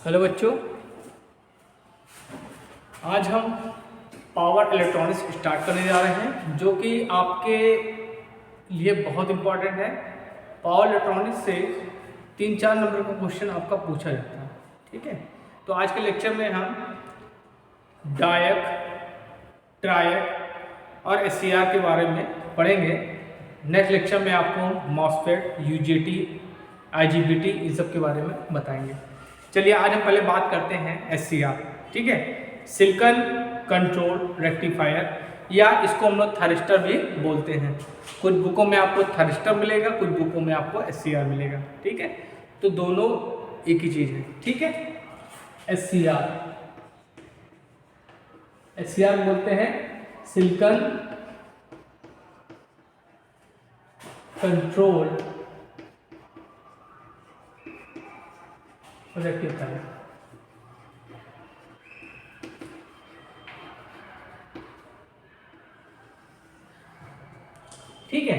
Hello बच्चों, आज हम पावर इलेक्ट्रॉनिक्स स्टार्ट करने जा रहे हैं जो कि आपके लिए बहुत इम्पॉर्टेंट है। पावर इलेक्ट्रॉनिक्स से 3-4 नंबर का क्वेश्चन आपका पूछा जाता है। ठीक है, तो आज के लेक्चर में हम डायक, ट्रायक और एससीआर के बारे में पढ़ेंगे। नेक्स्ट लेक्चर में आपको मॉसफेट, यूजेटी, आईजीबीटी इन सब के बारे में बताएंगे। चलिए आज हम पहले बात करते हैं एससीआर। ठीक है, सिलिकॉन कंट्रोल रेक्टिफायर, या इसको हम लोग थर्स्टर भी बोलते हैं। कुछ बुकों में आपको थर्स्टर मिलेगा, कुछ बुकों में आपको एससीआर मिलेगा। ठीक है, तो दोनों एक ही चीज है। ठीक है, एससीआर बोलते हैं सिलिकॉन कंट्रोल रेक्टिफायर। ठीक है,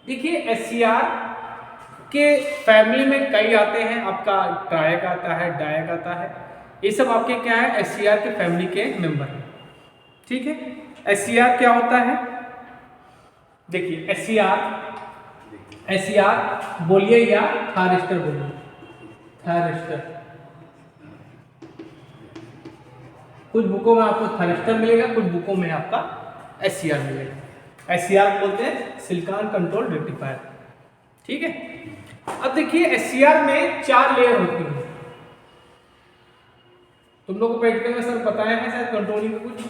देखिए एससीआर के फैमिली में कई आते हैं। आपका ट्रायक आता है, डायक आता है, ये सब आपके क्या है, एससीआर के फैमिली के मेंबर हैं। ठीक है, एससीआर क्या होता है, देखिए एससीआर बोलिए या थारिस्टर बोलिए, थारिस्टर। कुछ बुकों में आपको थारिस्टर मिलेगा, कुछ बुकों में आपका एससीआर मिलेगा। एससीआर बोलते हैं सिलिकॉन कंट्रोल रेक्टिफायर। ठीक है, अब देखिए एससीआर में 4 लेयर होती है। तुम लोगों को प्रैक्टिकल में सर बताया है शायद कंट्रोलिंग में, कुछ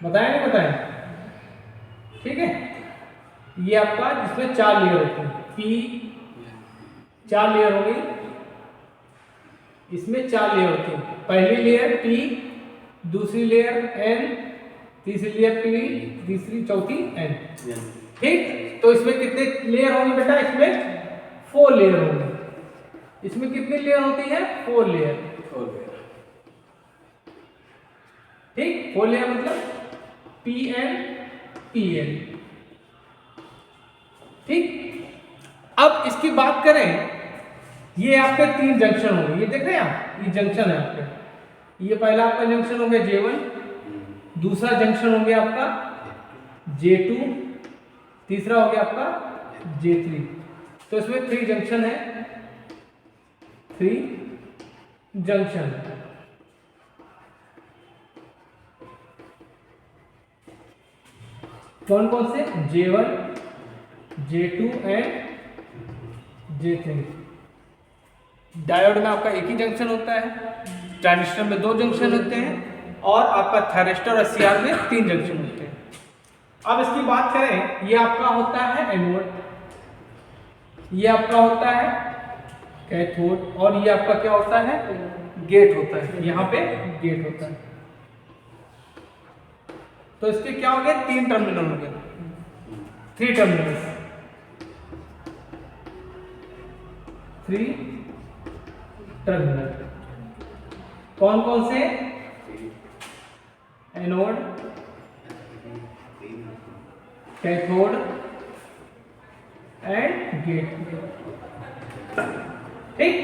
बताया नहीं बताया? ठीक है, ये आपका जिसमें 4 लेयर होती है, पी 4 लेयर होगी, इसमें 4 लेयर होती है। पहली लेयर पी, दूसरी लेयर एन, तीसरी लेयर पी, तीसरी चौथी एन। ठीक, तो इसमें कितने लेयर होंगे बेटा? इसमें 4 लेयर होंगे। इसमें कितनी लेयर होती है? 4 लेयर। ठीक, 4 लेयर मतलब पी एन पी एन। ठीक, अब इसकी बात करें, ये आपके 3 जंक्शन होंगे। ये देख रहे हैं आप, ये जंक्शन है आपके। ये पहला आपका जंक्शन हो गया J1, दूसरा जंक्शन हो गया आपका J2, तीसरा हो गया आपका J3। तो इसमें 3 जंक्शन है, 3 जंक्शन। कौन कौन से? J1, J2 and J3। Diode में आपका एक ही जंक्शन होता है, ट्रांजिस्टर में 2 जंक्शन होते हैं, और आपका थायरिस्टर और एससीआर में 3 जंक्शन होते हैं। अब इसकी बात करें, ये आपका होता है एनोड, ये आपका होता है कैथोड, और ये आपका क्या होता है? गेट होता है। यहाँ पे गेट होता है। तो इसके क्या हो गए? 3 टर्मिनल हो गए, 3 टर्मिनल, 3 टर्मिनल। कौन कौन से? Anode, cathode and gate. ठीक,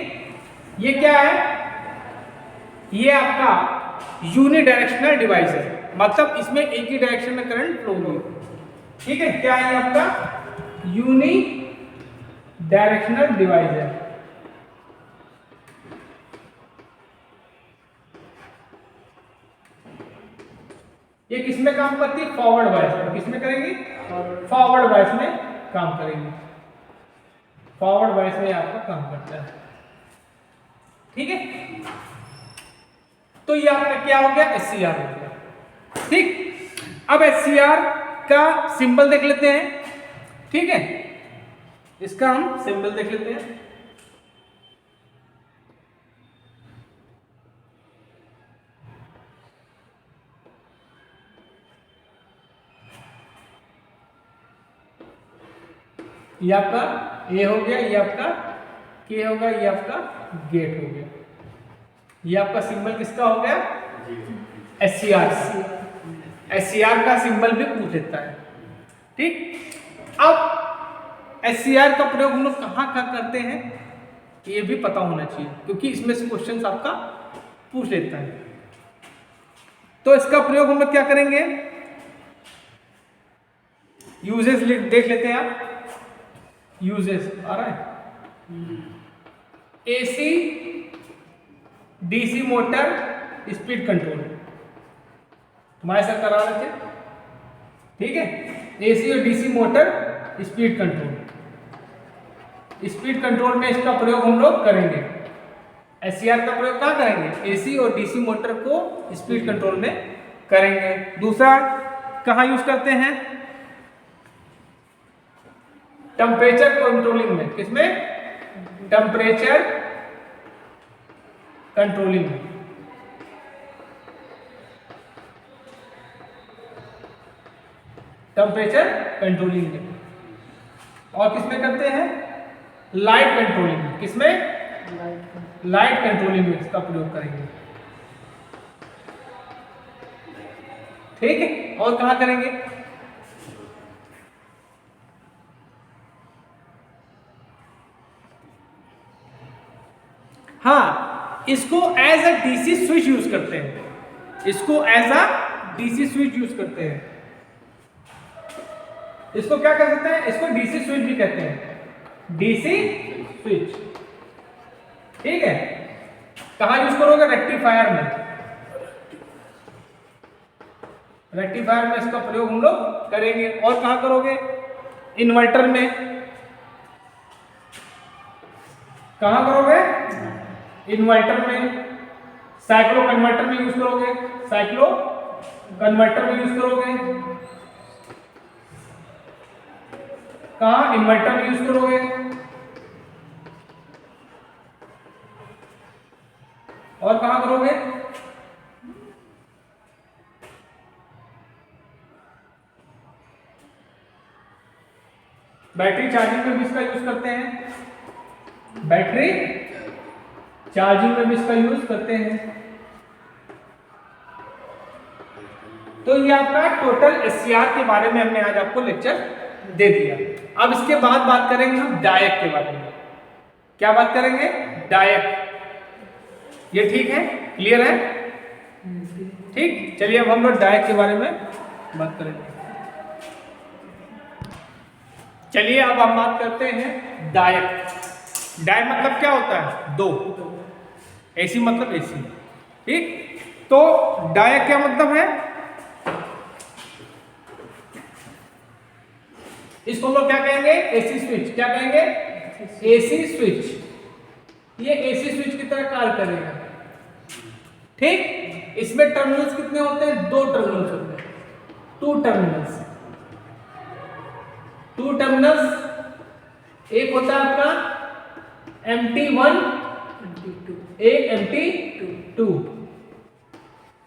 ये क्या है? ये आपका यूनिडायरेक्शनल डिवाइस है, मतलब इसमें एक ही डायरेक्शन में करंट फ्लो होगी। ठीक है, क्या है आपका? यूनि डायरेक्शनल डिवाइस है। ये किसमें काम करती है? फॉरवर्ड बायस में। किसमें करेंगी? फॉरवर्ड बायस में काम करेंगी। फॉरवर्ड बायस में आपका काम करता है। ठीक है, तो ये आपका क्या हो गया? एससीआर हो गया। ठीक, अब एससीआर का सिंबल देख लेते हैं। ठीक है, इसका हम सिंबल देख लेते हैं। ये आपका ए हो गया, ये आपका के हो गया, ये आपका गेट हो गया। ये आपका सिंबल किसका हो गया? एससीआर। एससीआर का सिंबल भी पूछ लेता है। ठीक, अब एससीआर का प्रयोग हम लोग कहाँ करते हैं? ये भी पता होना चाहिए क्योंकि इसमें से क्वेश्चन आपका पूछ लेता है। तो इसका प्रयोग हम लोग क्या करेंगे, यूजेस देख लेते हैं आप। यूजेस आ रहा है, AC DC motor speed control, तुम्हारे साथ करा रहे थे, ठीक है। एसी और DC motor speed control, speed control में इसका प्रयोग हम लोग करेंगे। एससीआर का प्रयोग कहाँ करेंगे, एसी और डीसी मोटर को स्पीड कंट्रोल में करेंगे। दूसरा कहाँ यूज करते हैं, टेम्परेचर कंट्रोलिंग में, किसमें, टेम्परेचर कंट्रोलिंग में। टेम्परेचर कंट्रोलिंग में। और किसमें करते हैं, लाइट कंट्रोलिंग में, किसमें, लाइट कंट्रोलिंग में इसका प्रयोग करेंगे, ठीक है। और कहां करेंगे, हाँ, इसको as a DC switch use करते हैं, इसको as a DC switch use करते हैं। इसको क्या कर सकते हैं, इसको डीसी स्विच भी कहते हैं, डीसी स्विच, ठीक है। कहां यूज करोगे, रेक्टिफायर में, रेक्टिफायर में इसका प्रयोग हम लोग करेंगे। और कहां करोगे, इन्वर्टर में, कहां करोगे, इन्वर्टर में, साइक्लो कन्वर्टर में यूज करोगे, साइक्लो कन्वर्टर में यूज करोगे, कहां, इन्वर्टर में यूज करोगे। और कहां करोगे, बैटरी चार्जिंग में भी इसका यूज करते हैं, बैटरी चार्जिंग में भी इसका यूज करते हैं। तो ये आपका टोटल एससीआर के बारे में हमने आज आपको लेक्चर दे दिया। अब इसके बाद बात करेंगे हम डायक के बारे में। क्या बात करेंगे, डायक। ये ठीक है, क्लियर है, ठीक। चलिए अब हम लोग डायक के बारे में बात करेंगे। चलिए अब हम बात करते हैं डायक। डाय मतलब क्या होता है, दो, एसी मतलब एसी, ठीक। तो डायक क्या मतलब है, इसको हम लोग क्या कहेंगे, एसी स्विच। क्या कहेंगे, एसी स्विच। ये एसी स्विच की तरह कार्य करेगा, ठीक। इसमें टर्मिनल्स कितने होते हैं, दो टर्मिनल्स होते हैं, टू टर्मिनल्स, टू टर्मिनल्स। एक होता है आपका MT1, एक MT2।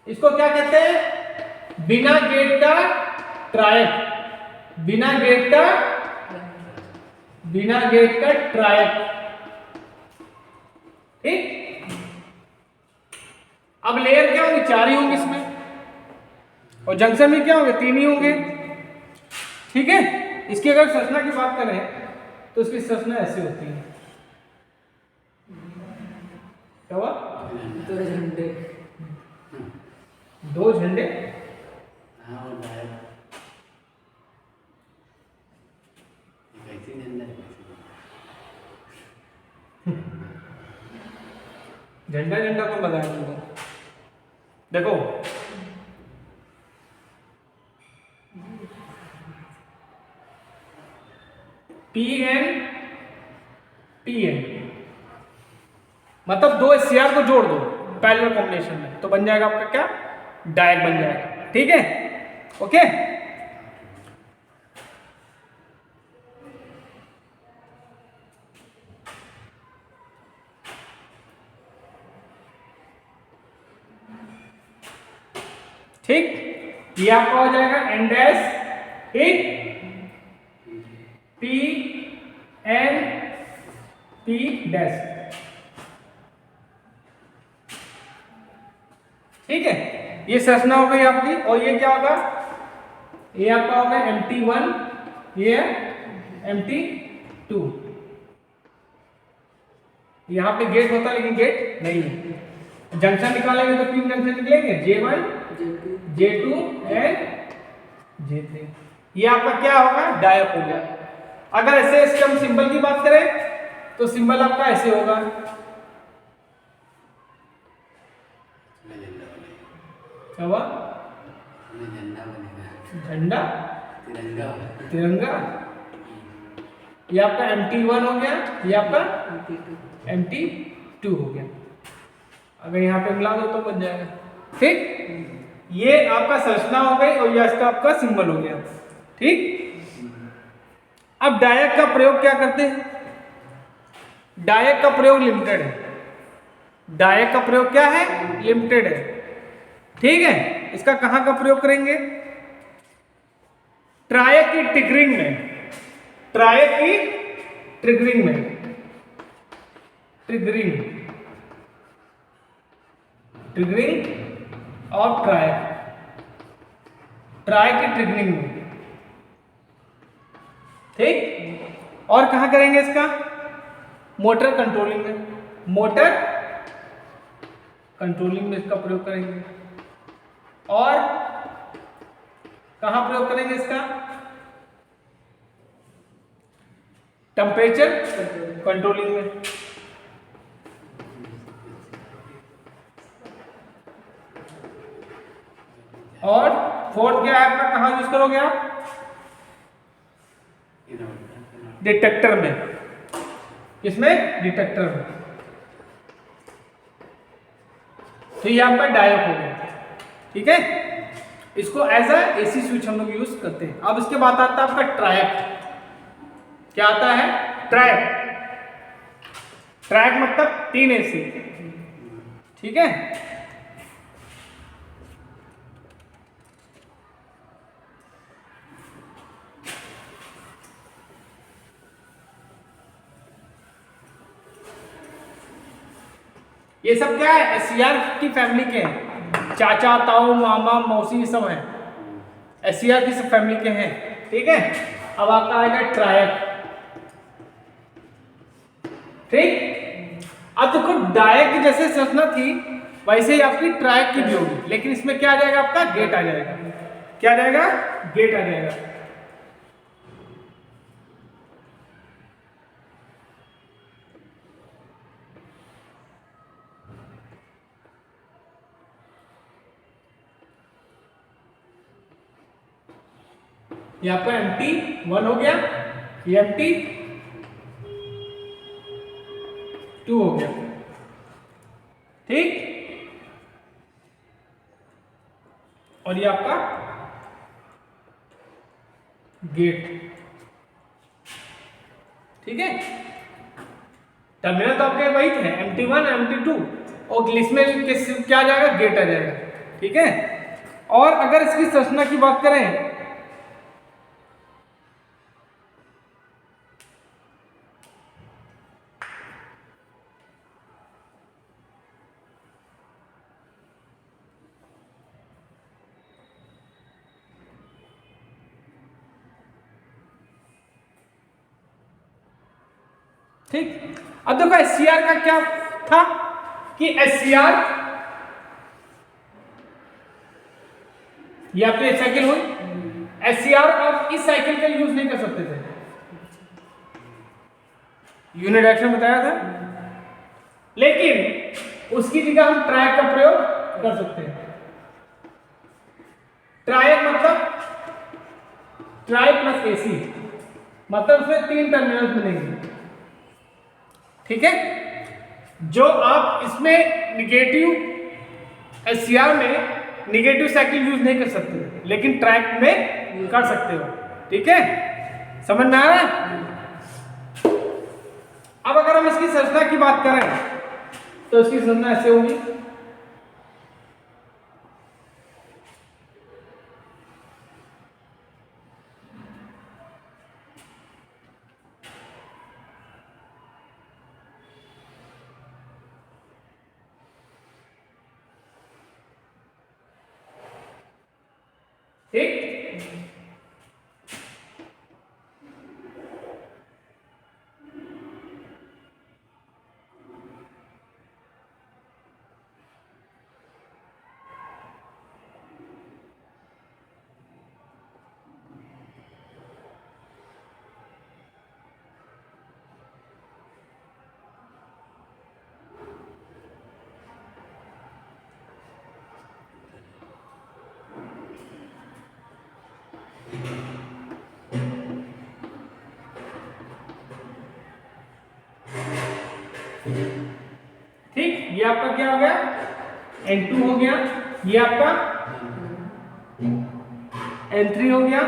इसको क्या कहते हैं, बिना गेट का ट्रायक, बिना गेट का, बिना गेट का ट्रायक, ठीक। अब लेयर क्या होंगे, चार ही होंगे इसमें, और जंक्शन में क्या होंगे, तीन ही होंगे, ठीक है। इसकी अगर संरचना की बात करें तो इसकी संरचना ऐसी होती है, क्या हुआ, दो झंडे, दो झंडे, झंडा झंडा कौन बताया तुमको, देखो PN PN मतलब दो एससीआर को जोड़ दो पैरेलल कॉम्बिनेशन में, तो बन जाएगा आपका क्या, डायक बन जाएगा, ठीक है, ओके। ठीक, ये आपका हो जाएगा एन डैश, ठीक, PN P डैश, ठीक है। ये संरचना हो गई आपकी। और ये क्या होगा, ये आपका होगा MT1, ये MT2, यहाँ पे गेट होता है लेकिन गेट नहीं है। जंक्शन निकालेंगे तो 3 जंक्शन निकलेंगे, J1 J2 एंड J3। ये आपका क्या होगा, डायक हो गया। अगर ऐसे इसके हम सिंबल की बात करें तो सिंबल आपका ऐसे होगा, क्या हुआ, झंडा तिरंगा। ये आपका MT1 हो गया, ये आपका MT2 हो गया। अगर यहाँ पे मिला दो तो बन जाएगा। ठीक, ये आपका संरचना हो गई और ये इसका आपका सिंबल हो गया। ठीक, अब डायक का प्रयोग क्या करते हैं, डायक का प्रयोग लिमिटेड है। डायक का प्रयोग क्या है, लिमिटेड है। ठीक है, इसका कहां का प्रयोग करेंगे, ट्रायक की ट्रिगरिंग में, ट्रायक की ट्रिगरिंग में, ट्रिगरिंग ट्रिगरिंग ऑफ ट्रायक, ट्रायक की ट्रिगरिंग में। ठीक, और कहां करेंगे इसका, मोटर कंट्रोलिंग में, मोटर कंट्रोलिंग में इसका प्रयोग करेंगे। और कहां प्रयोग करेंगे इसका, टेम्परेचर कंट्रोलिंग में। और फोर्थ क्या है आपका, कहां यूज करोगे आप, डिटेक्टर में। किसमें, डिटेक्टर में। तो ये आपका डायक हो गया। ठीक है, इसको एज अ एसी स्विच हम लोग यूज करते हैं। अब इसके बाद आता है आपका ट्रायक। क्या आता है, ट्रायक। ट्रायक मतलब 3 एसी। ठीक है, ये सब क्या है, SCR की फैमिली के हैं। चाचा, ताऊ, मामा, मौसी, ये सब हैं, SCR की सब फैमिली के हैं। ठीक है, अब आपका आएगा ट्रायक। ठीक, अब देखो डायक की जैसे संरचना थी वैसे ही आपकी ट्रायक की भी होगी, लेकिन इसमें क्या आ जाएगा आपका, गेट आ जाएगा। क्या आ जाएगा, गेट आ जाएगा। ये आपका MT1 हो गया, ये MT2 हो गया। ठीक, और ये आपका गेट। ठीक है, टर्मिनल तो आपके वही थे, MT1 MT2, और इसमें क्या आ जाएगा, गेट आ जाएगा। ठीक है, और अगर इसकी संरचना की बात करें, ठीक, अब देखो SCR का क्या था कि SCR, ये आपकी साइकिल हुई, SCR आप इस साइकिल का यूज नहीं कर सकते थे, यूनिट डायरेक्शन बताया था, लेकिन उसकी जगह हम ट्रायक का प्रयोग कर सकते हैं। ट्रायक मतलब ट्राई प्लस AC, मतलब उसमें 3 टर्मिनल मिलेंगे। ठीक है, जो आप इसमें निगेटिव, SCR में निगेटिव साइकिल यूज नहीं कर सकते, लेकिन ट्रैक में कर सकते हो। ठीक है, समझ में आ रहा है। अब अगर हम इसकी संरचना की बात करें तो इसकी संरचना ऐसे होगी। ठीक, ये आपका क्या हो गया N2 हो गया, ये आपका N3 हो गया,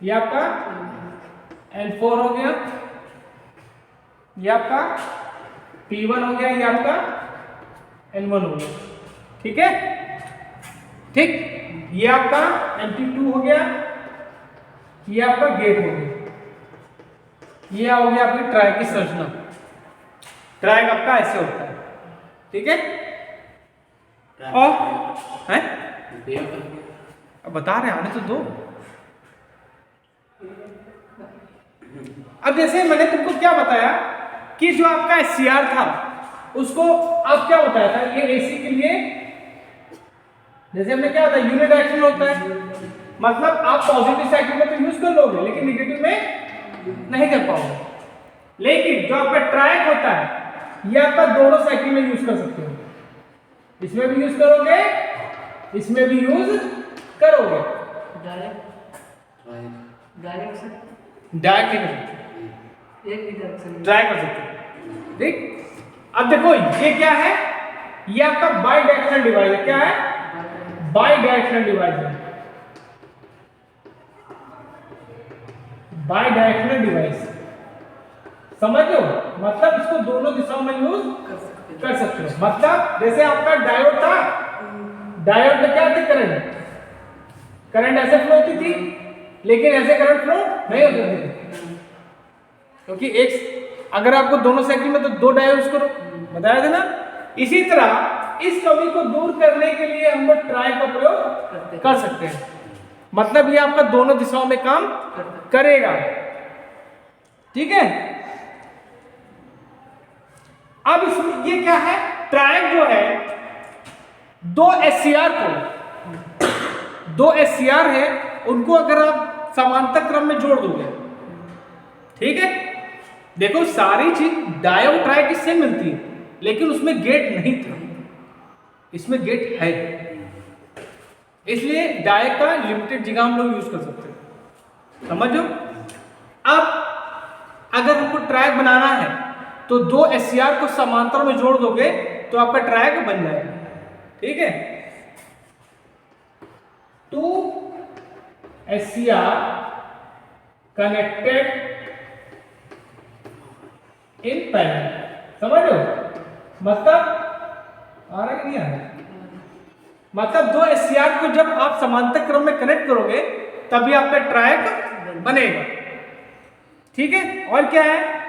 ये आपका N4 हो गया, ये आपका P1 हो गया, ये आपका N1 हो गया। ठीक है, ठीक, ये आपका Np2 हो गया, ये आपका गेट हो गया, ये हो गया आपकी ट्राई की संरचना। ट्राई आपका ऐसे होता है। ठीक है, और हैं अब बता रहे आने तो दो। अब जैसे मैंने तुमको क्या बताया कि जो आपका SCR था उसको अब क्या बताया था, ये AC के लिए जैसे हमने क्या होता है यूनिडायरेक्शनल होता है, मतलब आप पॉजिटिव साइकिल में तो यूज कर लोगे लेकिन निगेटिव में नहीं कर पाओगे। लेकिन जो आपका ट्रायक होता है ये आपका दोनों साइकिल में यूज कर सकते हो, इसमें भी यूज करोगे, इसमें भी यूज करोगे। डायरेक्ट नहीं कर सकते, ट्राई कर सकते हो। ठीक, अब देखो ये क्या है, ये आपका बाई डायरेक्शनल डिवाइस है। क्या है? बाई डायरेक्शनल डिवाइस है, बाई डायरेक्शनल डिवाइस। समझ लो, मतलब इसको दोनों दिशाओं में यूज कर सकते हो। मतलब जैसे आपका डायोड था, डायोड में क्या थे करंट, करंट ऐसे फ्लो होती थी लेकिन ऐसे करंट फ्लो नहीं होते थे, क्योंकि एक अगर आपको दोनों साइकिल में तो दो डायोड यूज करो, बताया था ना। इसी तरह इस कमी को दूर करने के लिए हम लोग ट्राई का प्रयोग कर सकते हैं, मतलब ये आपका दोनों दिशाओं में काम करेगा। ठीक है, अब इसमें ये क्या है, ट्रायक जो है दो SCR है उनको अगर आप समांतर क्रम में जोड़ दोगे, ठीक है, देखो सारी चीज डायोड ट्रायक इससे मिलती है लेकिन उसमें गेट नहीं था, इसमें गेट है, इसलिए डायोड का लिमिटेड जगह हम लोग यूज कर सकते हैं। समझो, अब अगर हमको ट्रैक बनाना है तो दो SCR को समांतर में जोड़ दोगे तो आपका ट्रैक बन जाएगा। ठीक है, 2 SCR कनेक्टेड इन पैरेलल। समझ लो, मतलब आ रहा कि नहीं आ रहा, मतलब दो SCR को जब आप समांतर क्रम में कनेक्ट करोगे तभी आपका ट्रैक बनेगा। ठीक है, और क्या है,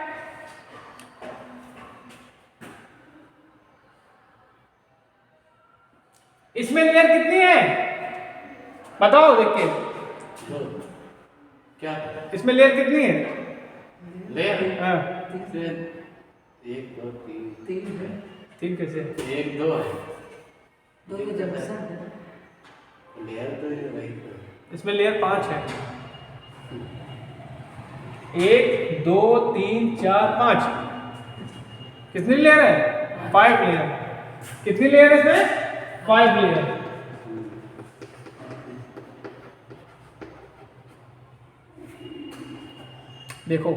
इसमें लेयर कितनी है बताओ देख के, क्या इसमें लेयर कितनी है? लेयर? हाँ, 1 2 3 तीन कैसे? 1 2 है, दो ये जंक्शन है। लेयर तो ये वही तो। इसमें लेयर 5 है, 1 2 3 4 5। कितनी लेयर है? 5 लेयर। कितनी लेयर है इसमें? 5 लेयर। देखो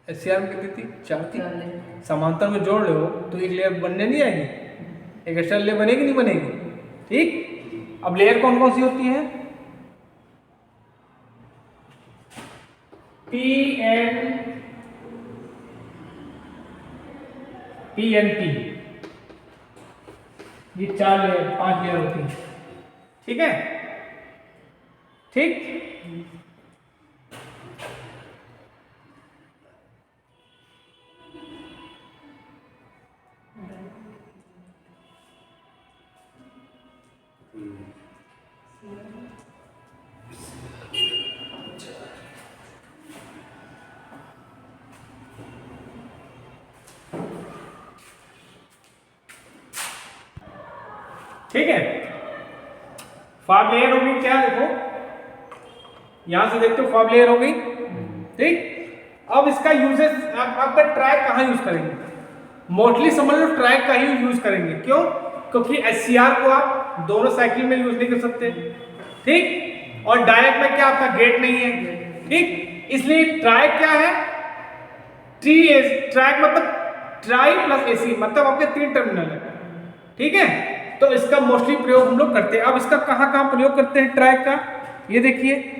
SCR में कितनी थी? 4 थी। समांतर में जोड़ लो तो एक लेयर बनने नहीं आएगी, एक एक्स्ट्रा लेयर बनेगी नहीं बनेगी। ठीक, अब लेयर कौन कौन सी होती है? PNP, ये 4 लेयर 5 लेयर होती है। ठीक है, ठीक, ठीक है। 5 लेयर होगी क्या? देखो यहां से देखते हो 5 लेयर हो गई। ठीक, अब इसका यूजेस आपका ट्रैक कहाँ यूज करेंगे? मोस्टली समझ लो ट्रैक का ही यूज करेंगे। क्यों? क्योंकि SCR को आप दोनों साइकिल में यूज नहीं कर सकते। ठीक, और डायरेक्ट में क्या आपका गेट नहीं है। ठीक, इसलिए ट्रैक क्या है? ट्रैक मतलब ट्राई प्लस एसी, मतलब आपके 3 टर्मिनल है, ठीक है। तो इसका मोस्टली प्रयोग हम लोग करते हैं। अब इसका कहाँ कहाँ प्रयोग करते हैं ट्रैक का, ये देखिए।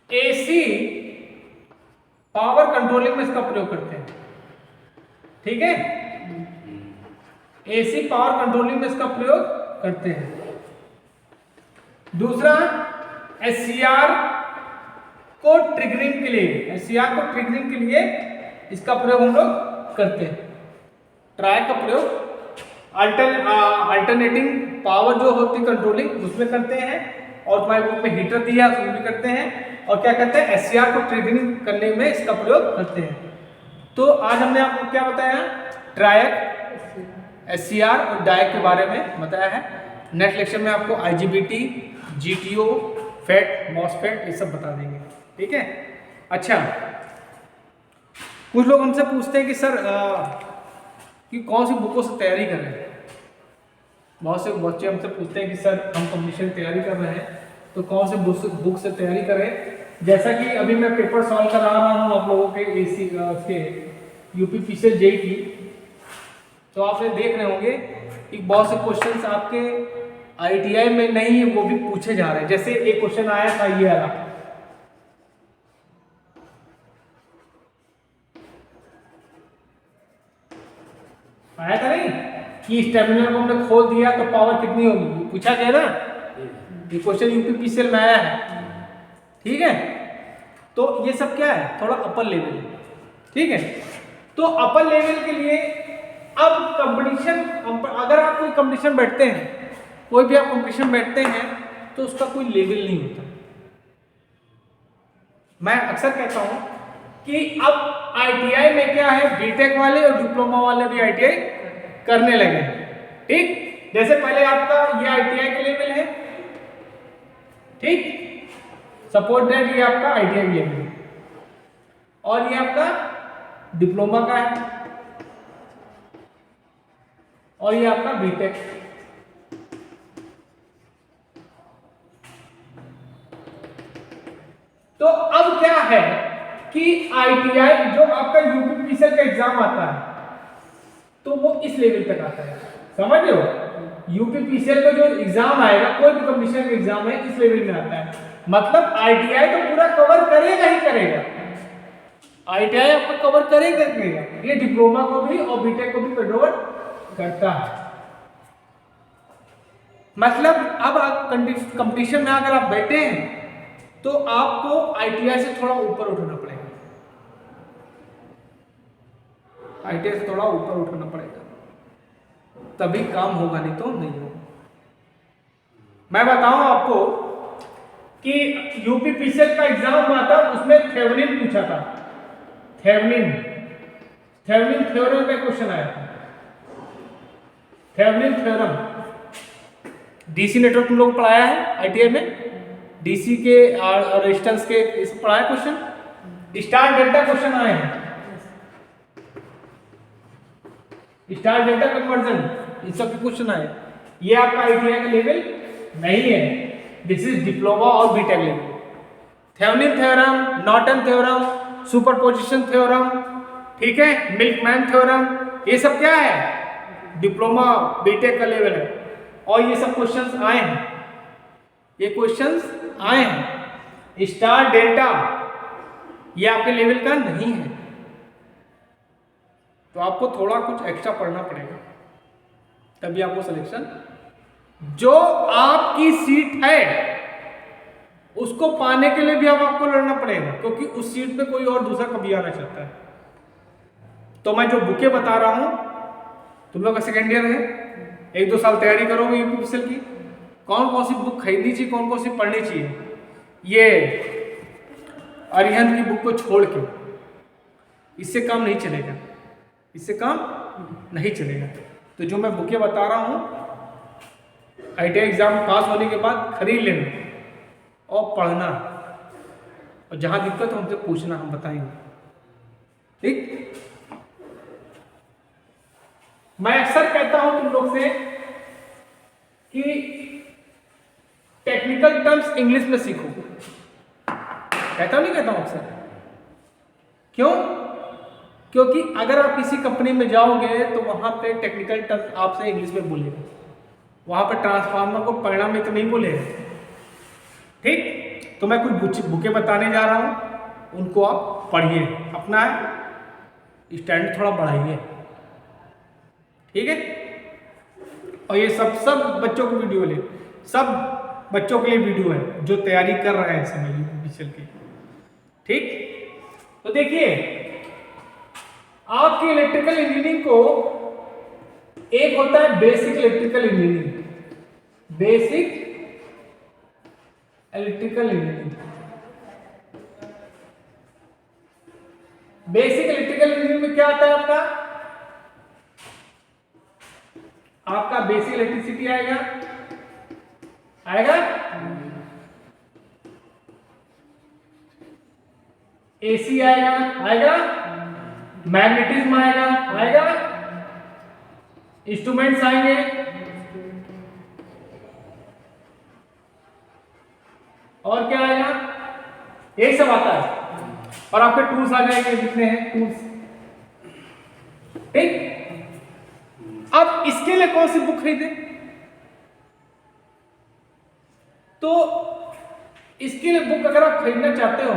एसी पावर कंट्रोलिंग में इसका प्रयोग करते हैं, ठीक है। एसी पावर कंट्रोलिंग में इसका प्रयोग करते हैं। दूसरा, एससीआर को ट्रिगरिंग के लिए, एससीआर को ट्रिगरिंग के लिए इसका प्रयोग हम लोग करते हैं। ट्राई का प्रयोग अल्टरनेटिंग पावर जो होती है कंट्रोलिंग उसमें करते हैं, और तुम्हारे बुक में हीटर दिया उसमें भी करते हैं। और क्या करते हैं, एससीआर को ट्रिगरिंग करने में इसका प्रयोग करते हैं। तो आज हमने आपको क्या बताया, ट्रायक, एससीआर और डायक के बारे में बताया है। नेक्स्ट लेक्चर में आपको आईजीबीटी, जीटीओ, फेट, मॉसफेट ये सब बता देंगे, ठीक है। अच्छा, कुछ लोग हमसे पूछते हैं कि सर कि कौन सी बुकों से तैयारी कर रहे हैं। बहुत से बच्चे हमसे पूछते हैं कि सर हम कॉम्पिटिशन की तैयारी कर रहे हैं तो कौन से बुक से तैयारी करें। जैसा कि अभी मैं पेपर सॉल्व करा रहा हूँ आप लोगों के एसी के यूपीपीसीएल जेई की, तो आप देख रहे होंगे कि बहुत से क्वेश्चंस आपके आईटीआई में नहीं है वो भी पूछे जा रहे हैं। जैसे एक क्वेश्चन आया था ये वाला, आया था नहीं कि इस टर्मिनल को हमने खोल दिया तो पावर कितनी होगी, पूछा गया ना। ये क्वेश्चन यूपीपीसीएल में आया है, ठीक है। तो ये सब क्या है, थोड़ा अपर लेवल है, ठीक है। तो अपर लेवल के लिए अब कंपटीशन, अगर आप कोई कंपटीशन बैठते हैं, कोई भी आप कंपटीशन बैठते हैं तो उसका कोई लेवल नहीं होता। मैं अक्सर कहता हूं कि अब आईटीआई में क्या है, बीटेक वाले और डिप्लोमा वाले भी आईटीआई करने लगे, ठीक। जैसे पहले आपका ये आईटीआई के लेवल है, ठीक, सपोर्ट दैट ये आपका आईटीआई लेवल है, और ये आपका डिप्लोमा का है, और ये आपका बीटेक। तो अब क्या है कि आईटीआई जो आपका यूपीपीसीएल का एग्जाम आता है तो वो इस लेवल तक आता है, समझ रहे हो। यूपीपीसीएल का जो एग्जाम आएगा, कोई भी कंपटीशन का एग्जाम है, इस लेवल में आता है। मतलब आईटीआई तो पूरा कवर करेगा ही करेगा, आईटीआई आपको कवर करेगा करेगा। ये डिप्लोमा को भी और बीटेक को भी कवर करता है। मतलब अब कंपटीशन में अगर आप बैठे हैं तो आपको आईटीआई से थोड़ा ऊपर उठना पड़ेगा, आईटीआई से थोड़ा ऊपर उठना पड़ेगा, तभी काम होगा, नहीं तो नहीं होगा। मैं बताऊं आपको कि यूपीपीसीएल का एग्जाम आता उसमें थेवेनिन पूछा था, थेवेनिन थ्योरम का क्वेश्चन आया था। थेवेनिन थ्योरम डीसी नेटवर्क तुम लोग पढ़ाया है आईटीआई में, डीसी के रेजिस्टेंस के इस पढ़ाया क्वेश्चन, स्टार डेल्टा क्वेश्चन आए हैं, स्टार डेल्टा कन्वर्जन, इन सब के क्वेश्चन आए। ये आपका आईटीआई का लेवल नहीं है, दिस इज डिप्लोमा और B Tech level. Thevenin theorem, Norton theorem, superposition theorem, ठीक है, मिल्कमैन थ्योरम, ये सब क्या है, डिप्लोमा बीटेक का लेवल है। और ये सब क्वेश्चंस आए हैं, ये क्वेश्चंस आए हैं। स्टार डेल्टा ये आपके लेवल का नहीं है, तो आपको थोड़ा कुछ एक्स्ट्रा पढ़ना पड़ेगा, तभी आपको सिलेक्शन, जो आपकी सीट है उसको पाने के लिए भी अब आपको लड़ना पड़ेगा, क्योंकि उस सीट पे कोई और दूसरा कभी आना चाहता है। तो मैं जो बुकें बता रहा हूं, तुम लोग का सेकेंड ईयर है, 1-2 साल तैयारी करोगे यूपीपीसीएल की, कौन कौन सी बुक खरीदनी चाहिए, कौन कौन सी पढ़नी चाहिए, ये अरिहंत की बुक को छोड़ के, इससे काम नहीं चलेगा, इससे काम नहीं चलेगा। तो जो मैं बुकें बता रहा हूँ आईटीआई एग्जाम पास होने के बाद खरीद लेना, और पढ़ना, और जहां दिक्कत हो हमसे पूछना, हम बताएंगे। ठीक, मैं अक्सर कहता हूं तुम लोग से कि टेक्निकल टर्म्स इंग्लिश में सीखो। कहता हूं नहीं कहता हूं अक्सर? क्यों? क्योंकि अगर आप किसी कंपनी में जाओगे तो वहां पे टेक्निकल टर्म्स आपसे इंग्लिश में बोलेगा, वहां पे ट्रांसफार्मर को परिणाम में तो नहीं बोलेगा। ठीक, तो मैं कुछ बुकें बताने जा रहा हूं, उनको आप पढ़िए, अपना स्टैंड थोड़ा बढ़ाइए। ठीक है, और ये सब बच्चों को वीडियो ले, सब बच्चों के लिए वीडियो है जो तैयारी कर रहे हैं इस समय यूपीएससी की। ठीक, तो देखिए आपकी इलेक्ट्रिकल इंजीनियरिंग को एक होता है basic electrical engineering, basic electrical engineering. Basic electrical engineering में क्या आता है आपका बेसिक इलेक्ट्रिसिटी आएगा, एसी आएगा, मैग्नेटिज्म आएगा, इंस्ट्रूमेंट्स आएंगे, और क्या आएगा, यही सब आता है। और आपके टूल्स आ जाएंगे, जितने हैं टूल्स। ठीक, अब इसके लिए कौन सी बुक खरीदे? तो इसके लिए बुक अगर आप खरीदना चाहते हो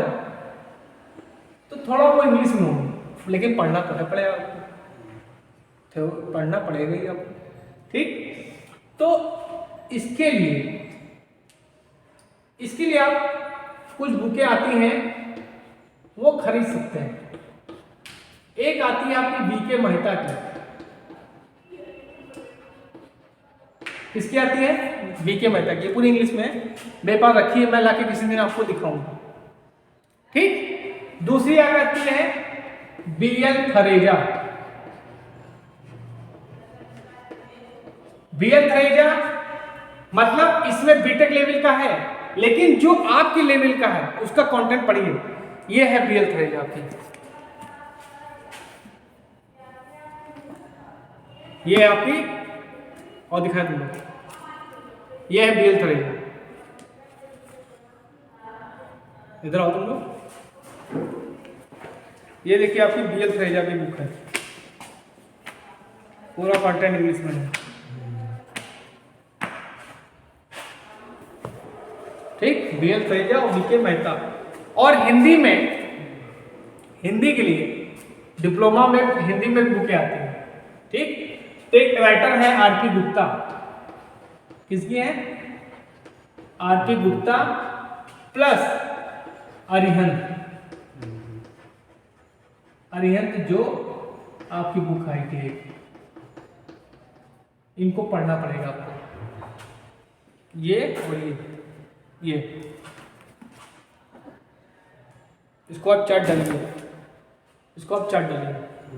तो थोड़ा वो इंग्लिश में होगी, लेकिन पढ़ना तो है, पड़ेगा आपको, पढ़ना पड़ेगा ही आपको। ठीक, तो इसके लिए आप कुछ बुकें आती हैं वो खरीद सकते हैं। एक आती है आपकी बीके मेहता की। किसकी आती है? बीके मेहता की, पूरी इंग्लिश में मेरे पास रखी है, मैं लाके किसी दिन आपको दिखाऊंगा। ठीक, दूसरी आती है बीएल थरेजा। बीएल थरेजा मतलब इसमें बीटेक लेवल का है, लेकिन जो आपके लेवल का है उसका कंटेंट पढ़िए। ये है बीएल थरेजा आपकी, ये आपकी, और दिखाया तुम लोग, ये है बीएल थरेजा। इधर आओ तुम लोग, ये देखिए आपकी बीएल थरेजा की बुक है, पूरा कंटेंट इंग्लिश में है। ठीक, बीएल थरेजा और बीके मेहता। और हिंदी के लिए डिप्लोमा में हिंदी में बुकें आती हैं। ठीक, तो एक राइटर है आरपी गुप्ता। किसकी है? आरपी गुप्ता प्लस अरिहंत जो आपकी बुक आई थी, इनको पढ़ना पड़ेगा आपको, ये और ये इसको आप चार्ट डालिए।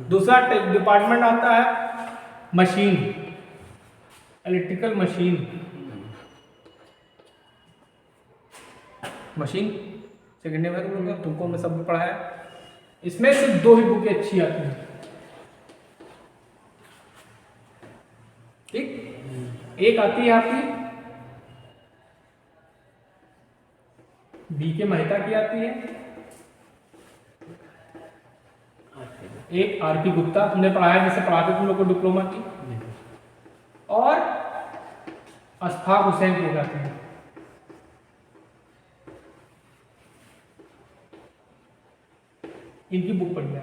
दूसरा डिपार्टमेंट आता है machine, electrical machine second year में तुमको मैं सब पढ़ाया। इसमें सिर्फ 2 ही बुकें अच्छी आती हैं। ठीक, एक आती है आपकी बीके मेहता की आती है, एक आरपी गुप्ता तुमने पढ़ाया, जैसे पढ़ाते तुम लोग को डिप्लोमा की, और अशफाक हुसैन की आती है। इनकी बुक पढ़िए।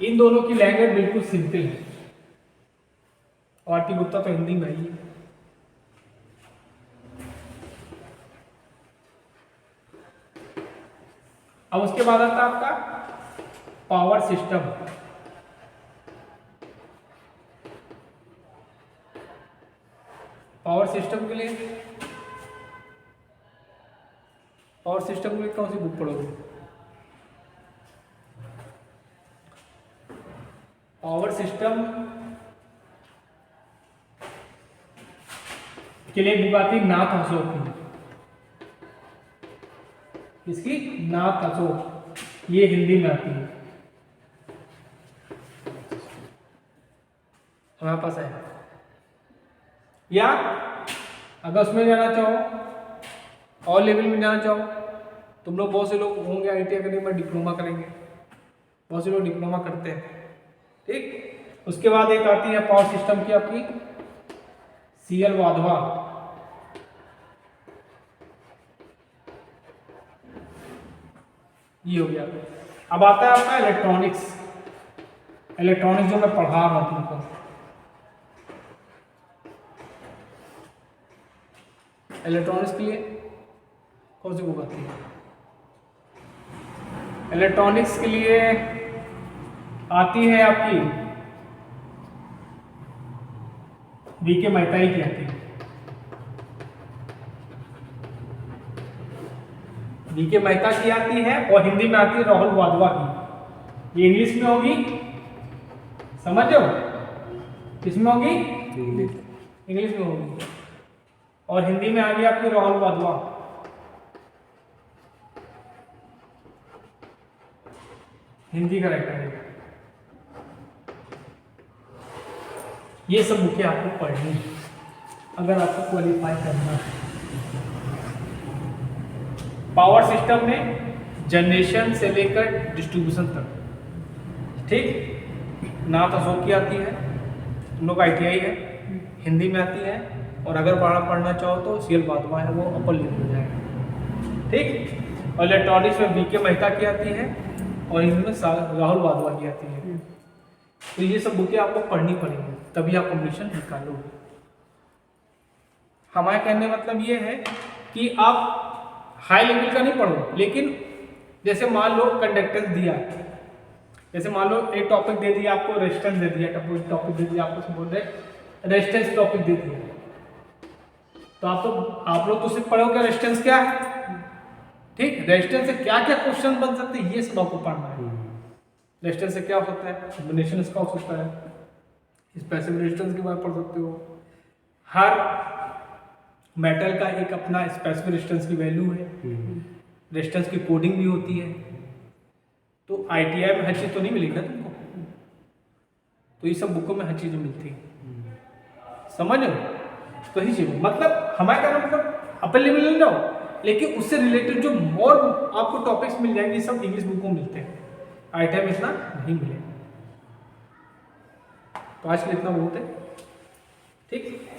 इन दोनों की लैंग्वेज बिल्कुल सिंपल है, और आरपी गुप्ता तो हिंदी में आई है। अब उसके बाद आता है आपका पावर सिस्टम। पावर सिस्टम के लिए कौन सी बुक पढ़ोगे? पावर सिस्टम के लिए बुक आती नाथ अशोक की। इसकी ना तसो, ये हिंदी में आती है, हमारे पास है। या अगर उसमें जाना चाहो और लेवल में जाना चाहो, तुम लोग बहुत से लोग होंगे IIT अकेडमी में डिप्लोमा करेंगे, बहुत से लोग डिप्लोमा करते हैं, ठीक। उसके बाद एक आती है पावर सिस्टम की आपकी CL वाधवा, ये हो गया। अब आता है आपका इलेक्ट्रॉनिक्स, इलेक्ट्रॉनिक्स जो मैं पढ़ा रहा हूँ तुमको, इलेक्ट्रॉनिक्स के लिए कौन सी बुक आती है? इलेक्ट्रॉनिक्स के लिए आती है आपकी VK मेहता की आती है, VK मेहता की आती है, और हिंदी में आती है राहुल वाधवा की। ये इंग्लिश में होगी, समझो, किसमें होगी? इंग्लिश में होगी, और हिंदी में आ गई आपकी राहुल वाधवा। हिंदी का राइटर है। ये सब बुकें आपको पढ़नी है अगर आपको क्वालिफाई करना है। पावर सिस्टम में जनरेशन से लेकर डिस्ट्रीब्यूशन तक, ठीक। नाथ अशोक की आती है, तुम लोग ITI है, हिंदी में आती है, और अगर पढ़ना चाहो तो CL वाधवा है, वो अपर लेवल में जाएगा, ठीक। और इलेक्ट्रॉनिक्स में VK मेहता की आती है, और इनमें राहुल वाधवा की आती है। तो ये सब बुकें आपको पढ़नी पड़ेंगी, तभी आप कॉम्पिटिशन निकालोगे। हमारे कहने मतलब ये है कि आप हाई लेवल का नहीं पढ़ो, लेकिन जैसे मान लो कंडक्टेंस दिया, जैसे मान लो एक टॉपिक दे दिया आपको, रेजिस्टेंस दे दिया, टॉपिक दे दिया आपको, बोल रहे रेजिस्टेंस टॉपिक दे दिया, तो आप लोग तो सिर्फ पढ़ोगे रेजिस्टेंस क्या है, ठीक। रेजिस्टेंस से क्या क्या क्वेश्चन बन सकते हैं ये सब आपको पढ़ना है। रेजिस्टेंस से क्या हो सकता है, कॉम्बिनेशन इसका हो सकता है, स्पेसिफिक रेजिस्टेंस के बारे में पढ़ सकते हो। हर मेटल का एक अपना स्पेसिफिक रेजिस्टेंस की वैल्यू है, रेजिस्टेंस की कोडिंग भी होती है। तो ITI में हर चीज़ तो नहीं मिलेगी ना तुमको, तो ये सब बुकों में हर चीज़ मिलती है, समझ लो। तो ही चीज़ मतलब हमारे कहना मतलब अपर लेवल नहीं जाओ, लेकिन उससे रिलेटेड जो मोर आपको टॉपिक्स मिल जाएंगे, सब इंग्लिश बुकों में मिलते हैं, ITI में इतना नहीं मिलेगा। तो आज के लिए इतना बहुत है, ठीक।